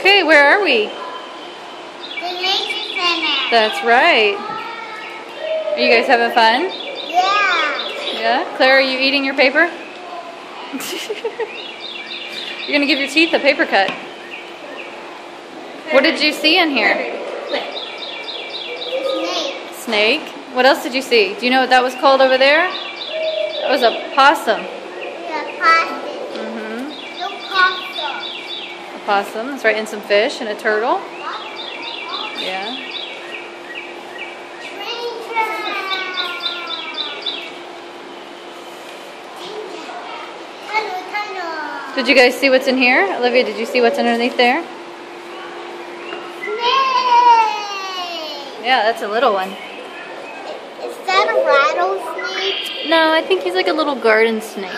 Okay, where are we? The nature center. That's right. Are you guys having fun? Yeah. Yeah? Claire, are you eating your paper? You're going to give your teeth a paper cut. What did you see in here? Snake. Snake? What else did you see? Do you know what that was called over there? That was a possum. Yeah, possum. No possum. A possum, that's right, and some fish and a turtle. Yeah. Train track. Tunnel. Did you guys see what's in here? Olivia, did you see what's underneath there? Snake. Yeah, that's a little one. Is that a rattlesnake? No, I think he's like a little garden snake.